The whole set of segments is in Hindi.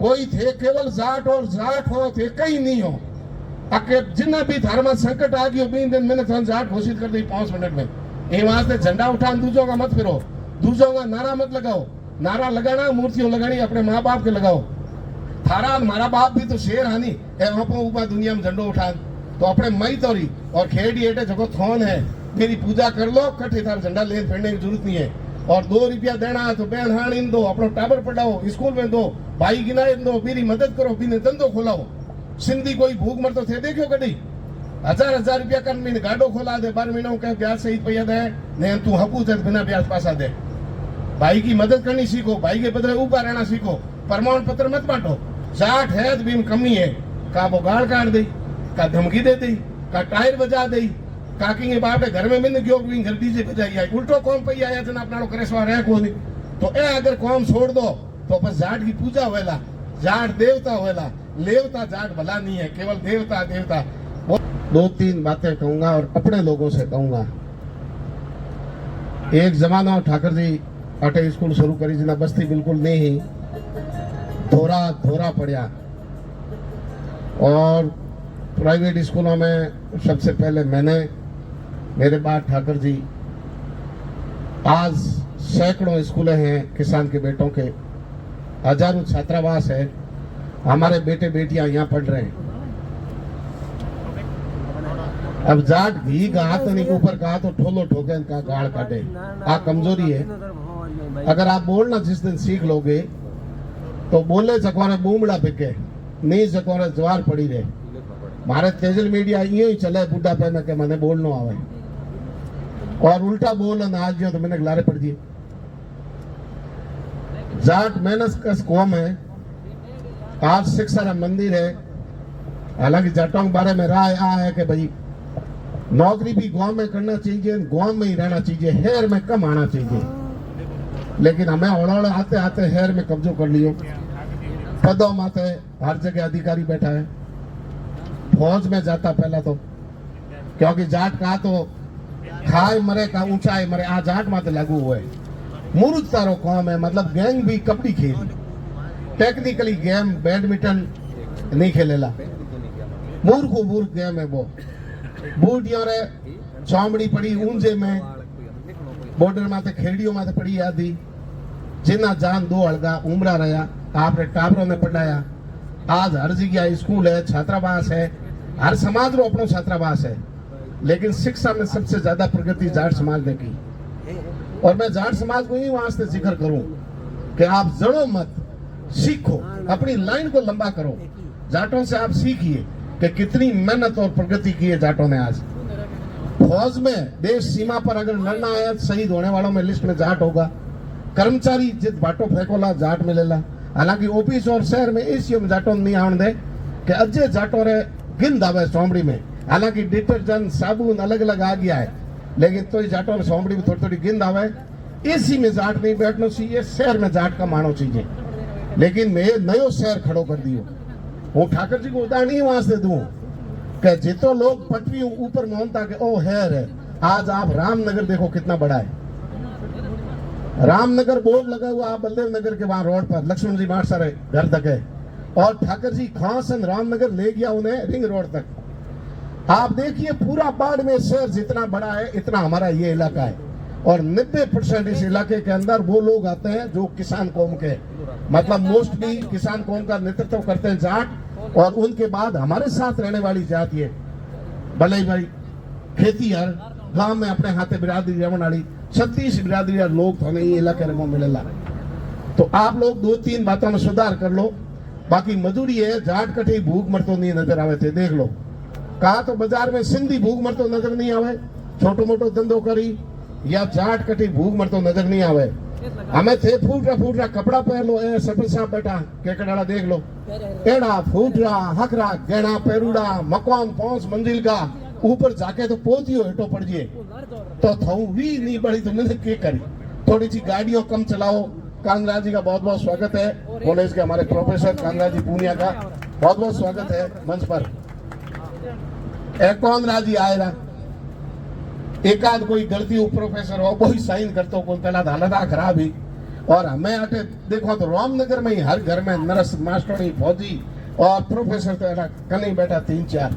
कोई थे केवल जाट और जाट हो थे कहीं नहीं हो। अके जिन्ना भी धर्म में संकट आ गयो 20 दिन मैंने तुम जाट घोषित कर दी 5 मिनट में। ये वहां से झंडा उठा दूसरों का मत फिरो, दूसरों का नारा मत लगाओ। नारा लगाना मूर्तियों लगानी अपने माँ बाप के लगाओ। थारा मारा बाप भी तो शेर हानी ऊपर दुनिया में झंडो उठा तो अपने मई तोरी और खेड़ी एटे जगो थोन है मेरी पूजा कर लो कट्ठे थार झंडा ले फिरने की जरूरत नहीं है। और 2 रुपया देना है तो बहन हाण इन दो, अपनो टाबर पढ़ाओ, स्कूल में दो, भाई गिनाए दो, मेरी मदद करो, बिने धंधो खोलाओ। सिंधी कोई भूख मर तो थे देखो कभी 1000 रुपया कर मैंने गाडो खोला दे 12 महीनों के ब्याज सहित पैया दे ने तू हकू थे बिना ब्याज पासा दे। भाई की मदद करनी सीखो, भाई के बदले ऊपर रहना सीखो, प्रमाण पत्र मत बांटो। जाट है तो भी कमी है का वो गाड़ काट दी, का धमकी दे दी, का टायर बजा दी, काकी के बाप घर में मैंने क्यों घर डीजे बजाई आई उल्टो कौन पै आया जना अपना करेसवा रह को नहीं। तो ए अगर कौम छोड़ दो तो बस जाट की पूजा होएला, जाट देवता होएला, लेवता जाट भला नहीं है, केवल देवता देवता। 2-3 बातें कहूंगा और अपने लोगों से कहूंगा। एक जमाना ठाकर जी अटे स्कूल शुरू करी जना बस्ती बिल्कुल नहीं थोड़ा थोड़ा पढ़िया और प्राइवेट स्कूलों में सबसे पहले मैंने, मेरे बाद ठाकर जी। आज सैकड़ों स्कूलें हैं किसान के बेटों के, हजारों छात्रावास है, हमारे बेटे बेटियां यहाँ पढ़ रहे हैं। अब जाट घी का हाथ नहीं ऊपर का तो ठोलो ठोके इनका गाड़ काटे, आ कमजोरी है। अगर आप बोलना जिस दिन सीख लोगे तो बोले चकवारे बूमड़ा पिके नहीं चकवारे ज्वार पड़ी रहे। मारे तेजल मीडिया यूं ही चले बुढ़ा पे में के मैंने बोलनो आवे और उल्टा बोल आज जो तो मैंने लारे पड़ दिए। जाट मेहनत का कौम है, आज शिक्षा मंदिर है। हालांकि जाटों के बारे में राय आ है कि भाई नौकरी भी गांव में करना चाहिए, गांव में ही रहना चाहिए, शहर में कम आना चाहिए। लेकिन हमें हौड़ा आते आते शहर में कब्जो कर लियो, पदों माते हर जगह अधिकारी बैठा है। फौज में जाता पहला तो क्योंकि जाट का तो खाए मरे का ऊंचाई मरे आ जाट माते लागू हुए। मुरुद तारो कौम है, मतलब गैंग भी कबड्डी खेली, टेक्निकली गेम बैडमिंटन नहीं खेलेला, मूर्ख मूर्ख गेम है वो। बूटियों रे चौमड़ी पड़ी ऊंजे में बॉर्डर माते खेड़ियों माते पड़ी आदि जिन्ना जान 2 हड़गा उमरा रहा आपने टाबरों ने पढ़ाया। आज हर जगह स्कूल है, छात्रावास है, हर समाज रो अपनो छात्रावास है। लेकिन शिक्षा में सबसे ज्यादा प्रगति जाट समाज ने की और मैं जाट समाज को ही वास्ते जिक्र करूं कि आप जड़ो मत, सीखो, अपनी लाइन को लंबा करो। जाटों से आप सीखिए कि कितनी मेहनत और प्रगति की है जाटों ने। आज फौज में देश सीमा पर अगर लड़ना है शहीद होने वालों में लिस्ट में जाट होगा। कर्मचारी जित बाटो फेंकोला जाट मिलेला। हालांकि ऑफिस और शहर में इस में जाटों नहीं आने दे कि अजय जाटों रे गिंद आवे चौमड़ी में। हालांकि डिटर्जेंट साबुन अलग अलग आ गया है लेकिन तो जाटों ने चौमड़ी में थोड़ी थोड़ी गिंद आवे। इसी में जाट नहीं बैठना चाहिए, शहर में जाट का मानो चाहिए। लेकिन मैं नयो शहर खड़ो कर दियो। वो ठाकर जी को उदाहरण ही वहां से दूं कि जितो लोग पटरी ऊपर मानता कि ओ हैर है। आज आप रामनगर देखो कितना बड़ा है। रामनगर बोर्ड लगा हुआ आप बलदेव नगर के वहां रोड पर लक्ष्मण जी मार सर घर तक है और ठाकर जी खासन रामनगर ले गया उन्हें रिंग रोड तक। आप देखिए पूरा बाड़मेर शहर जितना बड़ा है इतना हमारा ये इलाका है और 90% इस इलाके के अंदर वो लोग आते हैं जो किसान कौम के, मतलब मोस्टली किसान कौम का नेतृत्व करते हैं जाट। और उनके बाद हमारे साथ रहने वाली जाति है भले भाई खेती हर गांव में अपने हाथे बिरादरी रहने वाली 36 बिरादरी लोग तो हमें ये इलाके में मिलेला। तो आप लोग 2-3 बातों में सुधार कर लो। बाकी मजदूरी है, जाट कटे भूख मरतो नहीं नजर आवे थे। देख लो कहा तो बाजार में सिंधी भूख मरतो नजर नहीं आवे, छोटो मोटो धंधो करी या जाट कटी भूख मरतो नजर नहीं आवे। हमें थे फूटरा कपड़ा पहन लो, ए सरपंच साहब बैठा केकड़ाड़ा देख लो, एड़ा फूटरा हकरा गहना पेरूड़ा मकान 5 मंजिल का, ऊपर जाके तो पोतियो हेठो पड़ जिए तो थऊ भी नहीं बढ़ी तो मैंने क्या करी। थोड़ी सी गाड़ियों कम चलाओ। कांगराज जी का बहुत बहुत स्वागत है, कॉलेज के हमारे प्रोफेसर कांगराज जी पूनिया का बहुत बहुत स्वागत है मंच पर। कांगराज जी आएगा, एकाध कोई गलती हो प्रोफेसर हो कोई साइन करते हो, कोई पहला हालत खराब ही और हमें अटे देखो तो रामनगर में ही हर घर में नर्स मास्टरनी फौजी और प्रोफेसर तो ऐसा कहीं बैठा 3-4।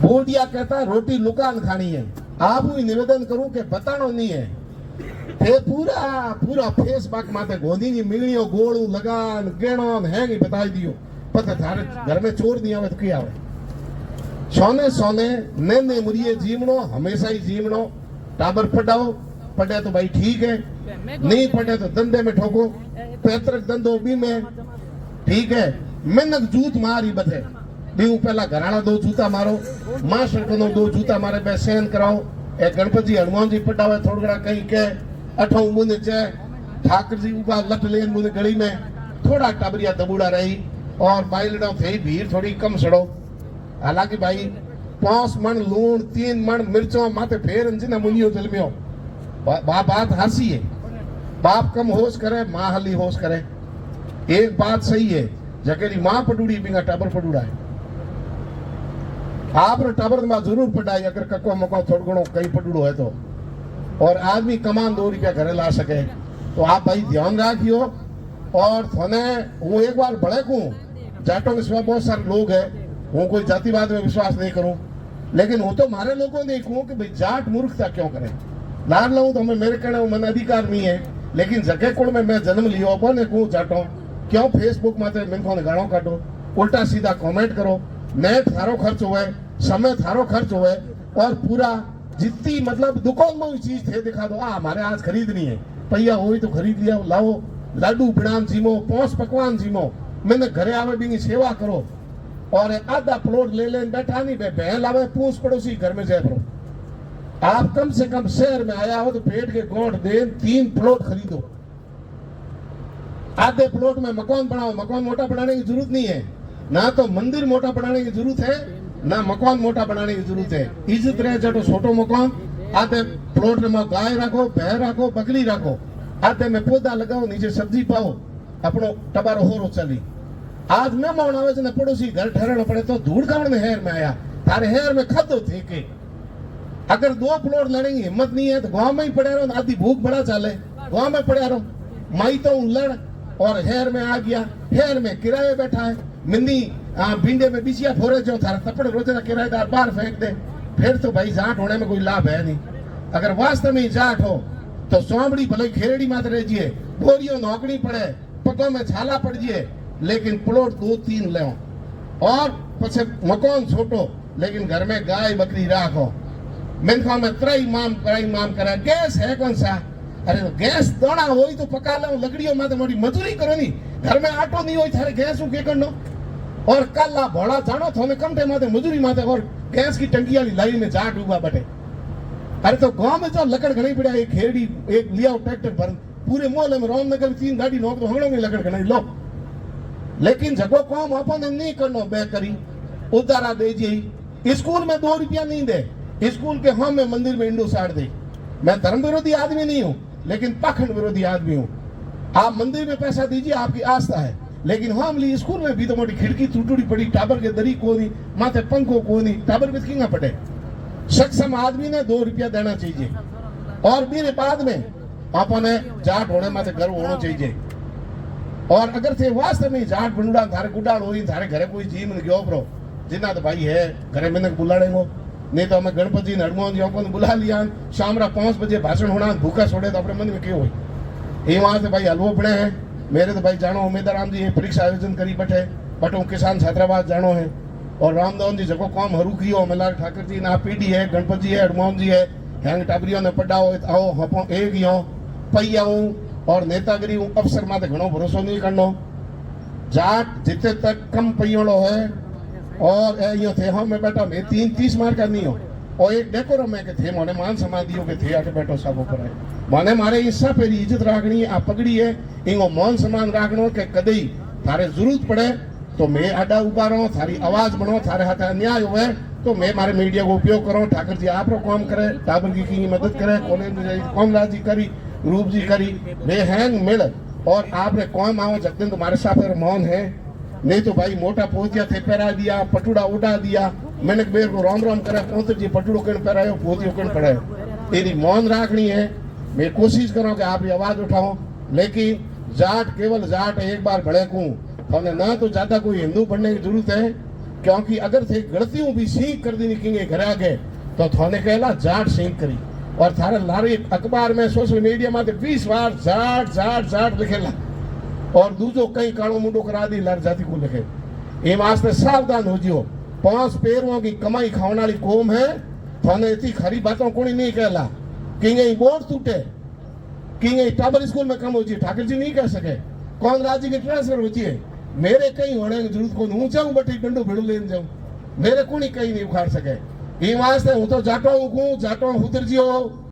बोडिया कहता रोटी लुकान खानी है। आप ही निवेदन करूं कि बतानो नहीं है ते पूरा फेसबुक माते गोदी की मिलनियो गोड़ू लगान गेणो हैंगी बताई दियो पता थारे घर में चोर नहीं आवे तो क्या आवे। सोने सोने ने मुरिये जीवनो हमेशा ही जीवनो। टाबर पढ़ाओ पढ़े तो भाई ठीक है, नहीं पढ़े तो धंधे में ठोको, पैतृक धंधो भी में ठीक है। मेहनत जूत मारी बथे भी पहला घराना 2 जूता मारो, मास्टर को 2 जूता मारे बे सहन कराओ। ए गणपति हनुमान जी पढ़ावे थोड़ा कहीं के अठों मुंह चे ठाकर जी उबा लट लेन मुंह गली में थोड़ा टाबरिया दबूड़ा रही और बाइलड़ों थे भीड़ थोड़ी कम सड़ो। हालांकि भाई 5 मन लूण 3 मन मिर्चों माते फेर अंजना मुनियो जलमियो बात हंसी है। बाप कम होश करे माँ हली होश करे। एक बात सही है जकेरी माँ पटूड़ी बिना टाबर पटूड़ा है। आप टाबर में जरूर पढ़ाई अगर कको मको थोड़ घणो कई पटूड़ो है तो, और आदमी कमान 2 रुपया घरे ला सके तो आप भाई ध्यान रखियो। और थोने वो एक बार बड़े को जाटों के सिवा बहुत सारे लोग है, वो कोई जातिवाद में विश्वास नहीं करूं, लेकिन वो तो हमारे लोगों ने कहूं कि भाई जाट मूर्खता क्यों करें। लाड लाऊं तो हमें मेरे कहने मन अधिकार नहीं है, लेकिन जगह कुल में मैं जन्म लियो बने कहूं जाटो क्यों फेसबुक माते मिनखों ने गाणो काटो, उल्टा सीधा कमेंट करो। नेट थारो खर्च हुए, समय थारो खर्च हुए और पूरा जितनी मतलब दुकान में चीज थे दिखा दो हमारे आज खरीदनी है, पैया हो तो खरीद लिया लाओ। लाडू बिड़ान जीमो 5 पकवान जीमो, मैंने घरे आवे भी सेवा करो और आधा प्लॉट ले लेन बैठा नहीं बहन लावे पूछ पड़ोसी घर में जाए करो। आप कम से कम शहर में आया हो तो पेट के गोंठ दे 3 प्लॉट खरीदो। आधे प्लॉट में मकान बनाओ। मकान मोटा बनाने की जरूरत नहीं है, ना तो मंदिर मोटा बनाने की जरूरत है ना मकान मोटा बनाने की जरूरत है। इज्जत रहे जो छोटो मकान, आधे प्लॉट में गाय रखो, भैं रखो, बकरी रखो, आधे में पौधा लगाओ, नीचे सब्जी पाओ, अपनो टबारो होरो चली। आज मेहमान आवे ने पड़ोसी घर ठहरना पड़े तो धूड़ कावण हेर में आया थारे हेर में खादो थे के। अगर 2 प्लॉट लेने की हिम्मत नहीं है तो गांव में ही पड़े रहो, आधी भूख बड़ा चाले गांव में पड़े रहो। माई तो लड़ और हेर में आ गया, हेर में किराए बैठा है, मिंदी भिंडे में बिछिया फोरे जो थारा तपड़ रोजे किराएदार बाहर फेंक दे, फिर तो भाई जाट होने में कोई लाभ है नहीं। अगर वास्तव में जाट हो तो सोमड़ी भले खेरड़ी मात रहिए, बोरियों नौकरी पड़े, पगों में छाला पड़िए, लेकिन प्लॉट 2-3 ले और पछे मकान छोटो, लेकिन घर में गाय बकरी राखो। मिनखों में त्राई माम करे। गैस है कौन सा? अरे गैस दोना हो तो पका लो, लकड़ियों में मोटी मजूरी करो नहीं। घर में आटो नहीं हो थारे गैस के करनो और कल भोड़ा जानो थोने कम टाइम माते मजूरी माते और गैस की टंकी वाली लाइन में जाट उबा बटे। अरे तो गांव में जो लकड़ घनी पड़ा एक खेड़ी एक लिया ट्रैक्टर भर पूरे मोहल्ले में रामनगर में 3 गाड़ी नौक तो हंगड़ों में लकड़ घनी लो, लेकिन जगो काम अपन नहीं करनो बे करी उतारा दे जी। स्कूल में 2 रुपया नहीं दे, स्कूल के हम में मंदिर में इंडो साड़ दे। मैं धर्म विरोधी आदमी नहीं हूँ, लेकिन पाखंड विरोधी आदमी हूँ। आप मंदिर में पैसा दीजिए, आपकी आस्था है, लेकिन हम ली स्कूल में भी तो मोटी खिड़की टूटी पड़ी, टाबर के दरी को नहीं, माथे पंखो को नहीं, टाबर में किंगा पड़े। सक्षम आदमी ने 2 रुपया देना चाहिए और मेरे बाद में अपने जाट होने माथे गर्व होना चाहिए। और अगर थे वास्तव में जाट बनुड़ा थारे गुडाल हो थारे घरे कोई जी मन गयो प्रो जिना तो भाई है घरे मैंने बुलाड़ेंगो, नहीं तो हमें गणपति हनुमान जी को बुला लिया। शाम 5 बजे भाषण होना, भूखा छोड़े तो अपने मन में क्यों हुई। ये वहां से भाई हलवो पड़े हैं मेरे तो भाई जानो उमेदराम जी परीक्षा आयोजन करी बैठे बटो किसान छात्रावास जानो है और रामदान जी जगो काम हरू कियो मल्हार ठाकर जी ना पीढ़ी है, गणपति है, हनुमान जी है, हैंग टाबरियों ने पढ़ाओ आओ हपो एक ही पई आऊं और नेतागिरी अफसर माते घणो भरोसो नहीं करनो। जाट जिते तक कम पैयोड़ो है और यो थे हम में बैठा मैं 30 मार्क का नहीं हो और एक डेकोरम है कि थे मोने मान समा दियो के थे आके बैठो सब ऊपर है माने मारे हिस्सा पेरी इज्जत राखनी है, आ पगड़ी है इंगो मान सम्मान राखनो के कदई थारे जरूरत पड़े तो मैं आडा उबा रहो, थारी आवाज बनो, थारे हाथ अन्याय हुए तो मैं मारे मीडिया को उपयोग करो। ठाकर जी आप काम करे, टाबर की मदद करे, कॉलेज में कमला जी करी, रूप जी करी, वे हैंग मिल और आपने कौन आओ जगदिन तुम्हारे साथ मौन है, नहीं तो भाई मोटा पोतिया थे पहरा दिया, पटुड़ा उड़ा दिया, मैंने बेर को राम राम करे, पहुंच जी पटुड़ो कण पहरायो, पोतियो कण पढ़ायो। तेरी मौन राखनी है मैं कोशिश करूँ कि आपकी आवाज उठाऊं, लेकिन जाट केवल जाट एक बार भड़कूं थाने ना तो ज्यादा कोई हिंदू बनने की जरूरत है, क्योंकि अगर थे गलतियों भी सीख कर दी निकलेंगे घर आगे तो थाने कहला जाट सीख करी और थारे लारी अखबार में सोशल मीडिया में 20 बार जाट जाट जाट लिखेला और दूसरो कई कालो मुंडो करा दी लार जाति को लिखे। ये वास्ते सावधान हो जियो, 5 पैरों की कमाई खाने वाली कौम है, थाने इतनी खरी बातों कोई नहीं कहला कि बोर्ड टूटे कि टाबर स्कूल में कम हो जी ठाकुर जी नहीं कह सके, कौन राज्य की ट्रांसफर हो है, मेरे कहीं होने की जरूरत को हूँ जाऊँ बटी डंडो भेड़ो लेने जाऊँ, मेरे को नहीं कहीं नहीं उखाड़ सके। ये वास्ते हूँ तो जाटो हूँ जाटो उतर जियो।